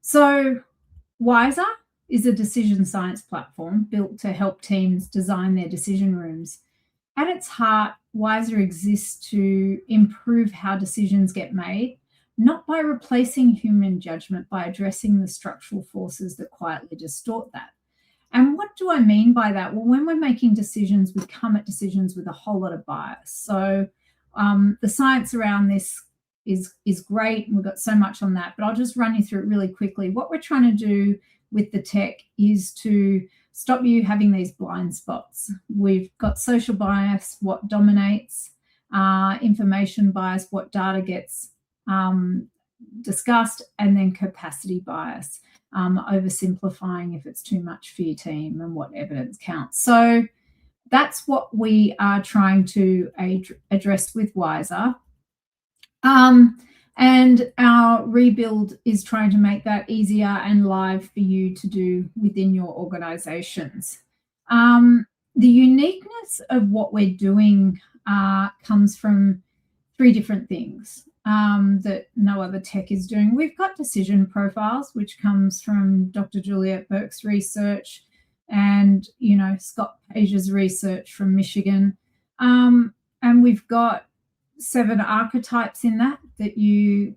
So Wizer is a decision science platform built to help teams design their decision rooms. At its heart, Wizer exists to improve how decisions get made, not by replacing human judgment, by addressing the structural forces that quietly distort that. And what do I mean by that? Well, when we're making decisions, we come at decisions with a whole lot of bias. So the science around this is great. We've got so much on that, but I'll just run you through it really quickly. What we're trying to do with the tech is to stop you having these blind spots. We've got social bias, what dominates, information bias, what data gets discussed, and then capacity bias, oversimplifying if it's too much for your team and what evidence counts. So that's what we are trying to address with Wizer. And our rebuild is trying to make that easier and live for you to do within your organizations. The uniqueness of what we're doing comes from three different things that no other tech is doing. We've got decision profiles, which comes from Dr. Juliet Bourke's research and, Scott Page's research from Michigan. And we've got 7 archetypes in that you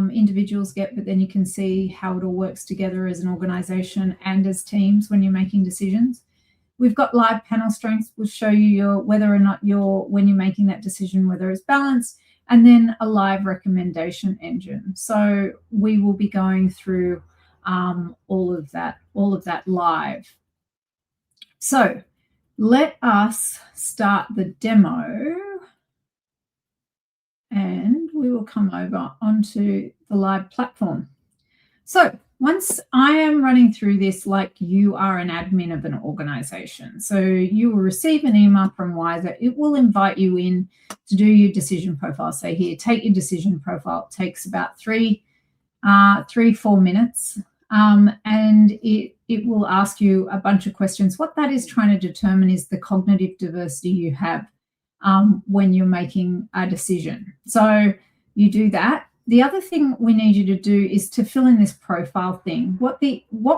individuals get, but then you can see how it all works together as an organization and as teams when you're making decisions. We've got live panel strengths, which show you whether or not when you're making that decision, whether it's balanced, and then a live recommendation engine. So we will be going through all of that live. So let us start the demo. And we will come over onto the live platform. So once I am running through this like you are an admin of an organization, so you will receive an email from Wizer. It will invite you in to do your decision profile. So here, take your decision profile. It takes about 3-4 minutes. And it will ask you a bunch of questions. What that is trying to determine is the cognitive diversity you have when you're making a decision. So you do that. The other thing we need you to do is to fill in this profile thing. What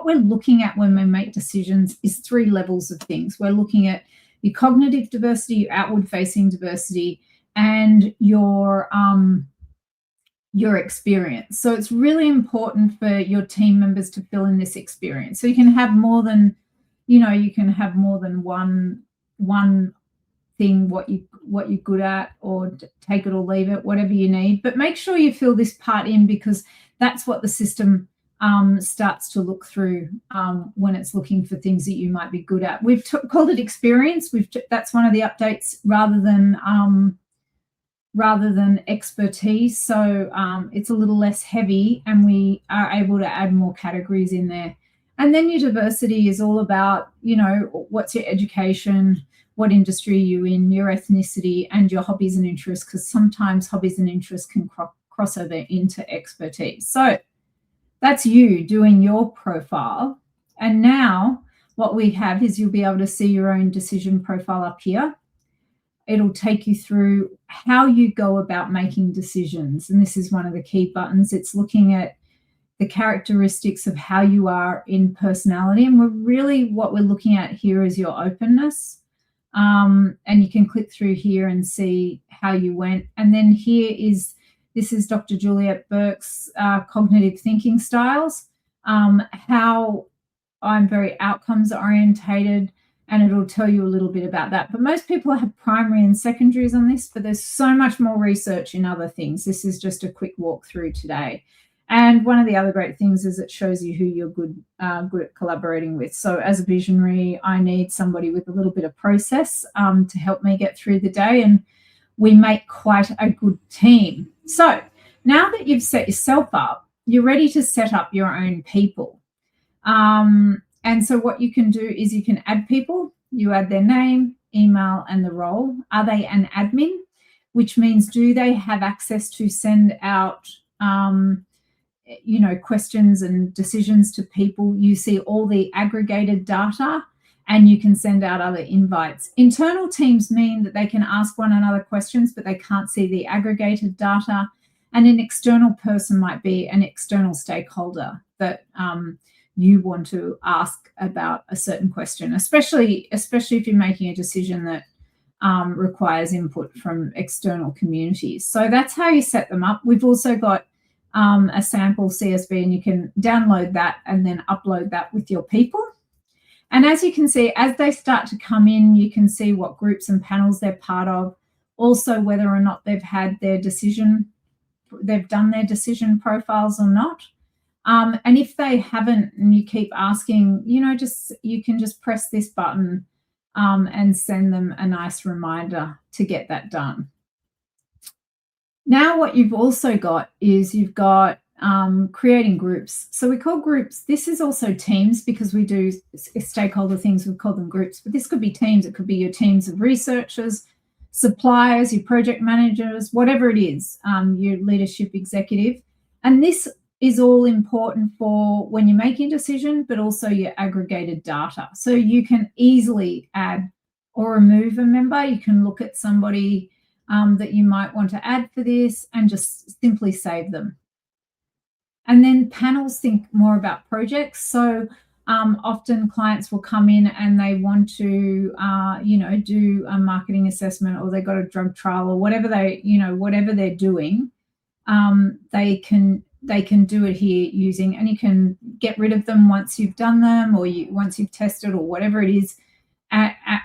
we're looking at when we make decisions is 3 levels of things. We're looking at your cognitive diversity, your outward-facing diversity, and your experience. So it's really important for your team members to fill in this experience. So you can have more than, one thing, what you're good at, or take it or leave it, whatever you need. But make sure you fill this part in, because that's what the system starts to look through when it's looking for things that you might be good at. We've called it experience. That's one of the updates rather than expertise. So it's a little less heavy, and we are able to add more categories in there. And then your diversity is all about, what's your education, what industry you're in, your ethnicity, and your hobbies and interests, because sometimes hobbies and interests can cross over into expertise. So that's you doing your profile. And now what we have is you'll be able to see your own decision profile up here. It'll take you through how you go about making decisions. And this is one of the key buttons. It's looking at the characteristics of how you are in personality. And what we're looking at here is your openness. And you can click through here and see how you went. And then this is Dr. Juliet Bourke's cognitive thinking styles, how I'm very outcomes orientated, and it'll tell you a little bit about that. But most people have primary and secondaries on this, but there's so much more research in other things. This is just a quick walkthrough today. And one of the other great things is it shows you who you're good at collaborating with. So as a visionary, I need somebody with a little bit of process to help me get through the day, and we make quite a good team. So now that you've set yourself up, you're ready to set up your own people. And so what you can do is you can add people. You add their name, email, and the role. Are they an admin? Which means, do they have access to send out questions and decisions to people? You see all the aggregated data, and you can send out other invites. Internal teams mean that they can ask one another questions, but they can't see the aggregated data. And an external person might be an external stakeholder that you want to ask about a certain question, especially if you're making a decision that requires input from external communities. So that's how you set them up. We've also got a sample CSV, and you can download that and then upload that with your people. And as you can see, as they start to come in, you can see what groups and panels they're part of, also whether or not they've done their decision profiles or not. And if they haven't, and you keep asking, you can just press this button and send them a nice reminder to get that done. Now what you've also got is you've got creating groups. So we call groups, this is also teams, because we do stakeholder things, we call them groups, but this could be teams. It could be your teams of researchers, suppliers, your project managers, whatever it is, your leadership executive. And this is all important for when you're making a decision, but also your aggregated data. So you can easily add or remove a member. You can look at somebody that you might want to add for this and just simply save them. And then panels think more about projects. So often clients will come in and they want to, do a marketing assessment, or they've got a drug trial, or whatever whatever they're doing, they can do it here using, and you can get rid of them once you've done them, or once you've tested, or whatever it is,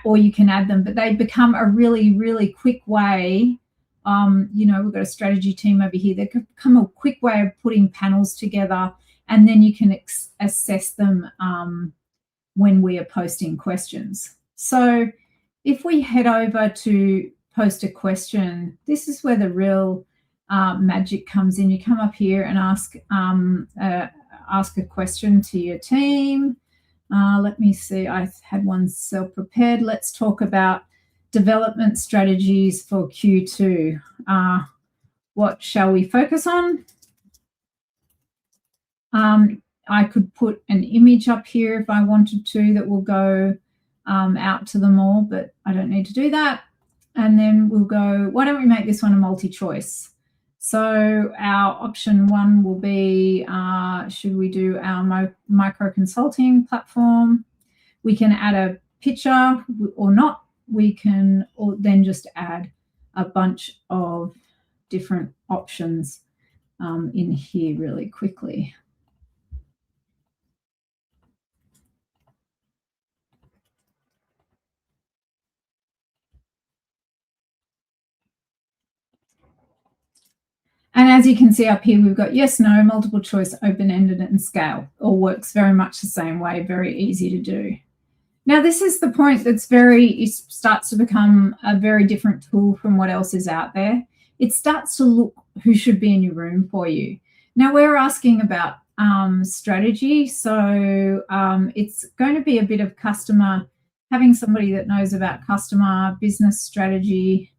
or you can add them. But they become a really, really quick way. We've got a strategy team over here. They could become a quick way of putting panels together, and then you can assess them when we are posting questions. So if we head over to post a question, this is where the real magic comes in. You come up here and ask a question to your team. Let me see, I had one self-prepared. Let's talk about development strategies for Q2. What shall we focus on? I could put an image up here if I wanted to that will go out to them all, but I don't need to do that. And then we'll go, why don't we make this one a multi-choice? So our option one will be, should we do our micro consulting platform? We can add a picture or not. We can then just add a bunch of different options in here really quickly. And as you can see up here, we've got yes, no, multiple choice, open-ended, and scale. All works very much the same way, very easy to do. Now, this is the point that's it starts to become a very different tool from what else is out there. It starts to look who should be in your room for you. Now, we're asking about strategy. So it's going to be a bit of having somebody that knows about customer, business strategy,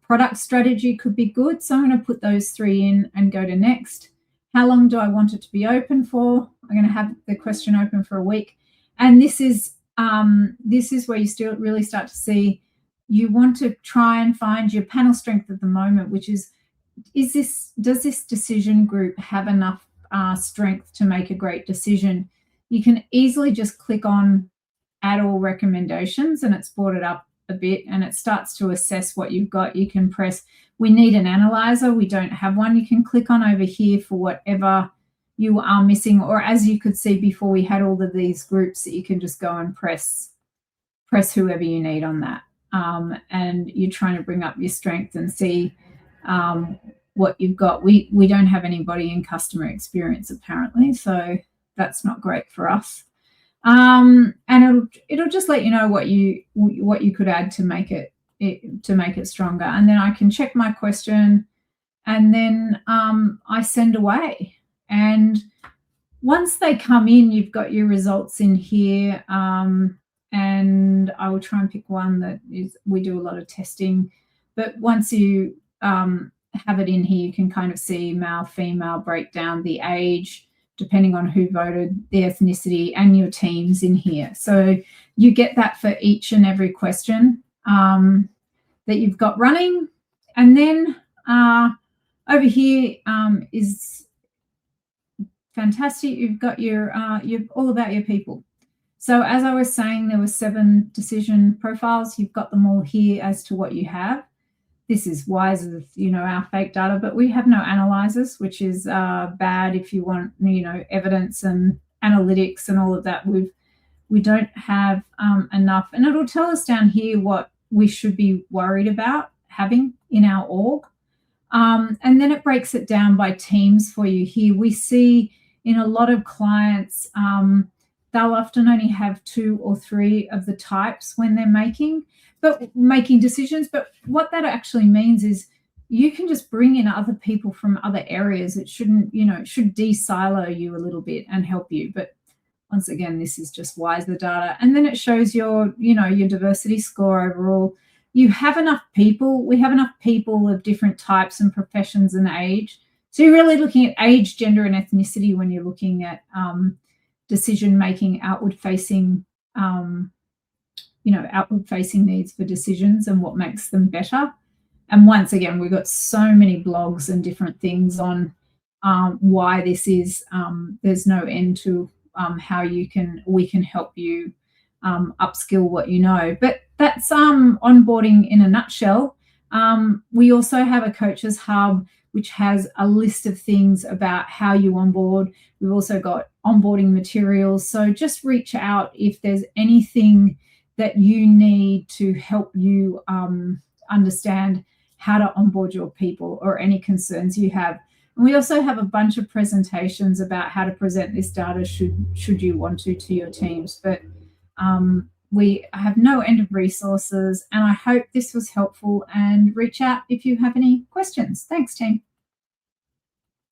product strategy could be good. So I'm going to put those three in and go to next. How long do I want it to be open for? I'm going to have the question open for a week. And this is where you really start to see, you want to try and find your panel strength at the moment, which is does this decision group have enough strength to make a great decision? You can easily just click on add all recommendations, and it's brought it up a bit, and it starts to assess what you've got. You can press, we need an analyzer, we don't have one. You can click on over here for whatever you are missing, or as you could see before, we had all of these groups that you can just go and press whoever you need on that. And you're trying to bring up your strength and see what you've got. We don't have anybody in customer experience apparently, so that's not great for us. And it'll just let you know what you could add to make it stronger. And then I can check my question, and then I send away. And once they come in, you've got your results in here. And I will try and pick one that we do a lot of testing. But once you have it in here, you can kind of see male, female breakdown, the age, depending on who voted, the ethnicity, and your teams in here. So you get that for each and every question that you've got running. And then Over here is fantastic. You've got you're all about your people. So as I was saying, there were 7 decision profiles. You've got them all here as to what you have. This is Wizer, our fake data, but we have no analyzers, which is bad if you want, evidence and analytics and all of that. We don't have enough, and it'll tell us down here what we should be worried about having in our org. And then it breaks it down by teams for you here. We see in a lot of clients, they'll often only have 2 or 3 of the types when they're making decisions. But what that actually means is you can just bring in other people from other areas. It shouldn't, it should de-silo you a little bit and help you. But once again, this is just Wizer data. And then it shows your diversity score overall. You have enough people. We have enough people of different types and professions and age. So you're really looking at age, gender, and ethnicity when you're looking at decision-making, outward-facing needs for decisions and what makes them better. And once again, we've got so many blogs and different things on why this is. There's no end to how we can help you upskill what you know. But that's onboarding in a nutshell. We also have a coaches hub, which has a list of things about how you onboard. We've also got onboarding materials. So just reach out if there's anything that you need to help you understand how to onboard your people or any concerns you have. And we also have a bunch of presentations about how to present this data should you want to your teams. But we have no end of resources, and I hope this was helpful, and reach out if you have any questions. Thanks, team.